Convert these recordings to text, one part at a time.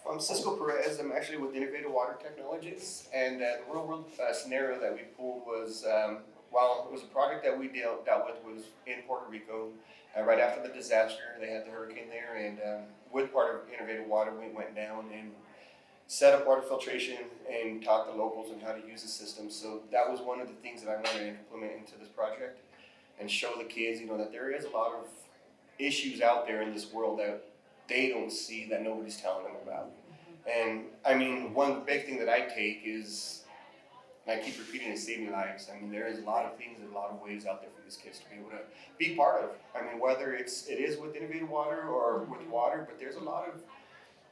I'm Cisco Perez. I'm actually with Innovative Water Technologies, and the real world scenario that we pulled was, while it was a project that we dealt with was in Puerto Rico. Right after the disaster, they had the hurricane there, and with part of Innovative Water, we went down and set up water filtration and taught the locals on how to use the system. So that was one of the things that I wanted to implement into this project and show the kids, that there is a lot of issues out there in this world that they don't see, that nobody's telling them about. And I mean, one big thing that I take is, and I keep repeating, is saving lives. I mean, there is a lot of things and a lot of ways out there for these kids to be able to be part of. I mean, whether it is with Innovative Water or with water, but there's a lot of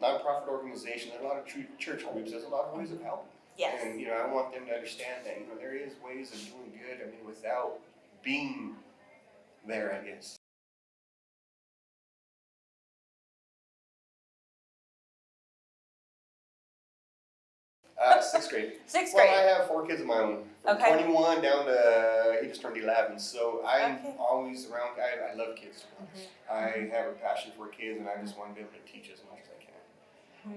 nonprofit organizations, there's a lot of church groups, there's a lot of ways of helping. Yes. And I want them to understand that there is ways of doing good. I mean, without being there, I guess. Sixth grade. Sixth grade. Well, I have 4 kids of my own. From Okay. 21 down to, he just turned 11. So I'm Okay. always around. I love kids, to be honest. I have a passion for kids, and I just want to be able to teach as much as I can.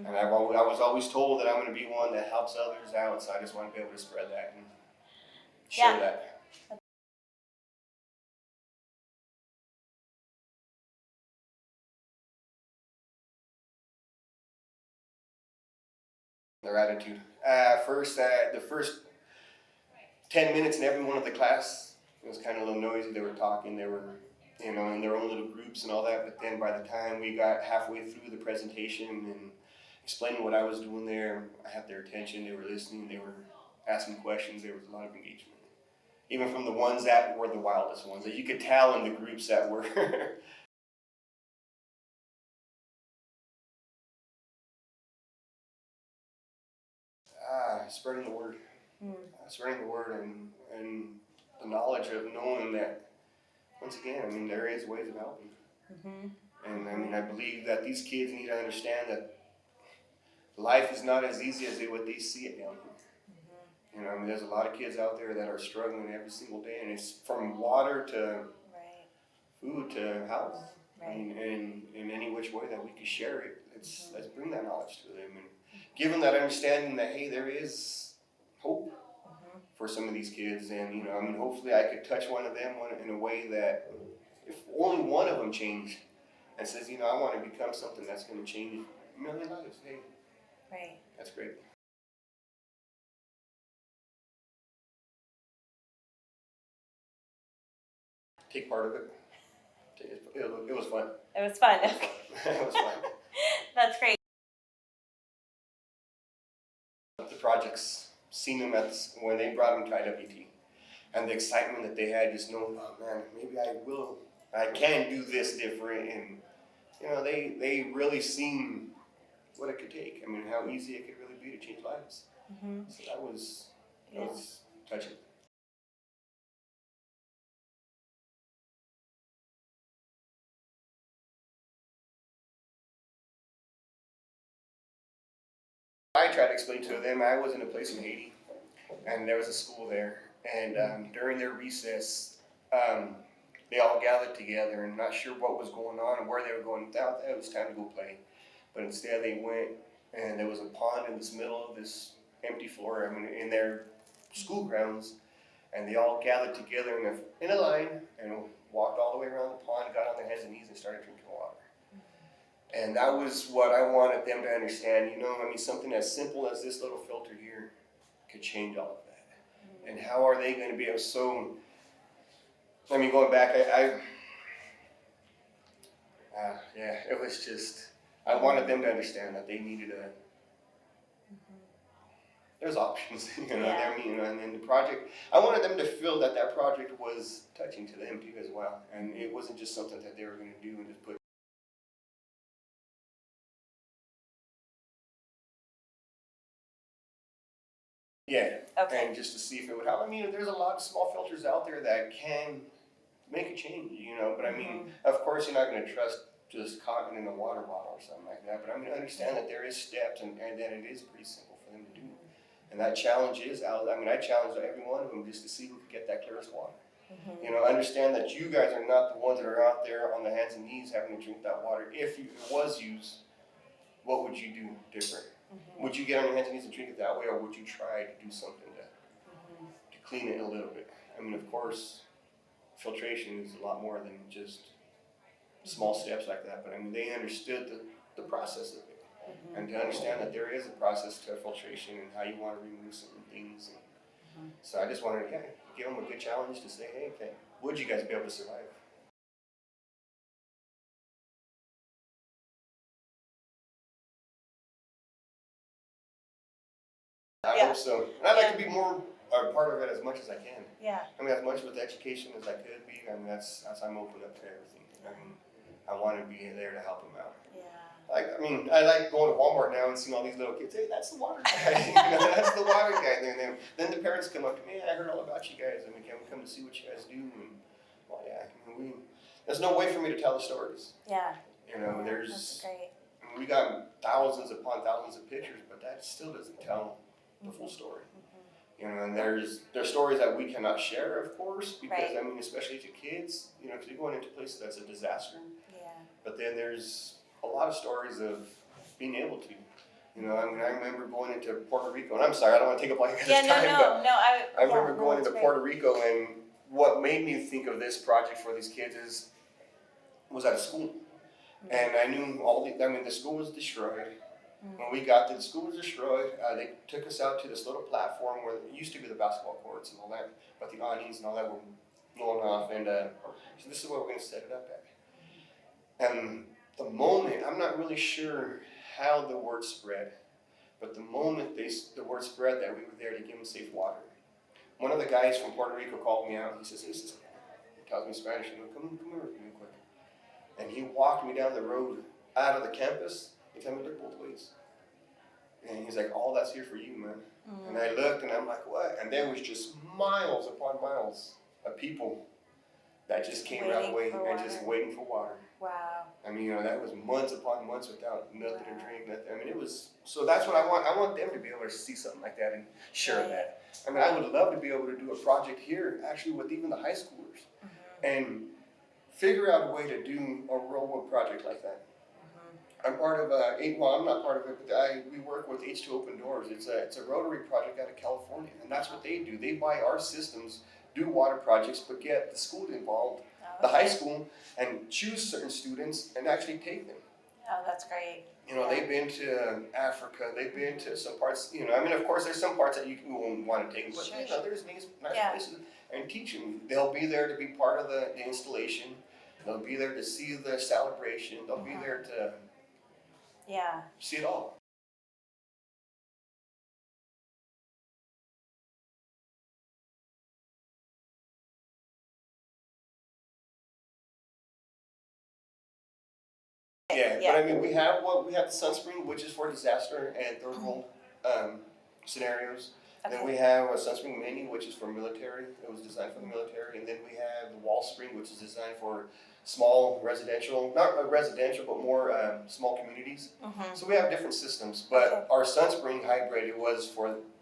And I was always told that I'm going to be one that helps others out, so I just want to be able to spread that and share that. Their attitude. The first 10 minutes in every one of the class, it was kind of a little noisy. They were talking, they were, in their own little groups and all that. But then by the time we got halfway through the presentation and explaining what I was doing there, I had their attention. They were listening. They were asking questions. There was a lot of engagement, even from the ones that were the wildest ones that you could tell in the groups that were. Spreading the word. Spreading the word and the knowledge of knowing that, once again, I mean, there is ways of helping. And I mean, I believe that these kids need to understand that life is not as easy as what they see it down here. I mean, there's a lot of kids out there that are struggling every single day, and it's from water to food to house. I mean, and in any which way that we can share it, let's bring that knowledge to them and give them that understanding that, hey, there is hope for some of these kids. And I mean, hopefully I could touch one of them in a way that if only one of them changed and says, I want to become something that's going to change a million lives, hey, that's great. Take part of it. It was fun. It was fun. It was fun. That's great. The projects, seen them when they brought them to IWT, and the excitement that they had, just knowing, oh man, maybe I can do this different, and they really seen what it could take. I mean, how easy it could really be to change lives. So that was touching. I tried to explain to them, I was in a place in Haiti, and there was a school there, and during their recess, they all gathered together and not sure what was going on and where they were going. They thought it was time to go play, but instead they went, and there was a pond in this middle of this empty floor, I mean, in their school grounds, and they all gathered together in a line and walked all the way around the pond, got on their hands and knees and started drinking water. And that was what I wanted them to understand, I mean, something as simple as this little filter here could change all of that. And how are they going to be able, so, I mean, going back, it was just, I wanted them to understand that they needed there's options, and then the project, I wanted them to feel that project was touching to them too as well. And it wasn't just something that they were going to do and just put. Yeah, Okay. and just to see if it would help. I mean, there's a lot of small filters out there that can make a change, but I mean, of course you're not going to trust just cotton in a water bottle or something like that, but I mean, understand that there is steps and that it is pretty simple for them to do. And that challenge is out. I mean, I challenge every one of them just to see who can get that clearest water. Understand that you guys are not the ones that are out there on the hands and knees having to drink that water. If it was used, what would you do different? Would you get on your hands and knees and drink it that way, or would you try to do something to clean it a little bit? I mean, of course, filtration is a lot more than just small steps like that, but I mean, they understood the process of it. And to understand that there is a process to filtration and how you want to remove certain things. And so I just wanted to give them a good challenge to say, hey, okay, would you guys be able to survive? I hope so. And I'd like to be more a part of it as much as I can. Yeah. I mean, as much with education as I could be. I mean, that's I'm open up to everything. I mean, I want to be there to help them out. Yeah. Like, I mean, I like going to Walmart now and seeing all these little kids. Hey, that's the water guy. That's the water guy. Then the parents come up to me. Hey, I heard all about you guys. I mean, can we come to see what you guys do? And well, yeah. I mean, there's no way for me to tell the stories. Yeah. You know, That's great. I mean, we got thousands upon thousands of pictures, but that still doesn't tell the full story. You know, and there's stories that we cannot share, of course, because I mean, especially to kids, you know, because you're going into places that's a disaster. Yeah. But then there's a lot of stories of being able to. You know, I mean, I remember going into Puerto Rico, and I'm sorry, I don't want to take up all your time, but I remember going into Puerto Rico, and what made me think of this project for these kids was at a school, and I knew the school was destroyed. When we got there, the school was destroyed. They took us out to this little platform where it used to be the basketball courts and all that, but the awnings and all that were blown off, and so this is where we're going to set it up at. And the moment, I'm not really sure how the word spread, but the moment the word spread that we were there to give them safe water, one of the guys from Puerto Rico called me out. He says, he tells me in Spanish, come here real quick. And he walked me down the road out of the campus. He told me, look both ways. And he's like, all that's here for you, man. And I looked and I'm like, what? And there was just miles upon miles of people that just came around the way and just waiting for water. Wow. I mean, you know, that was months upon months without nothing to drink, nothing. I mean, it was, so that's what I want. I want them to be able to see something like that and share that. I mean, I would love to be able to do a project here, actually with even the high schoolers, and figure out a way to do a real world project like that. I'm part of I'm not part of it, but we work with H2 Open Doors. It's a Rotary project out of California, and that's what they do. They buy our systems, do water projects, but get the school involved, the high school, and choose certain students and actually take them. Oh, that's great. You know, they've been to Africa, they've been to some parts, you know, I mean, of course, there's some parts that you won't want to take, but you know, there's nice places, and teach them. They'll be there to be part of the installation. They'll be there to see the celebration. They'll be there to see it all. But I mean, we have the SunSpring, which is for disaster and third world scenarios. Then we have a SunSpring Mini, which is for military. It was designed for the military. And then we have the Wall Spring, which is designed for small residential, not residential, but more small communities. So we have different systems. But our SunSpring hybrid,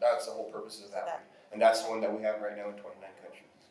that's the whole purpose of that one. And that's the one that we have right now in 2019.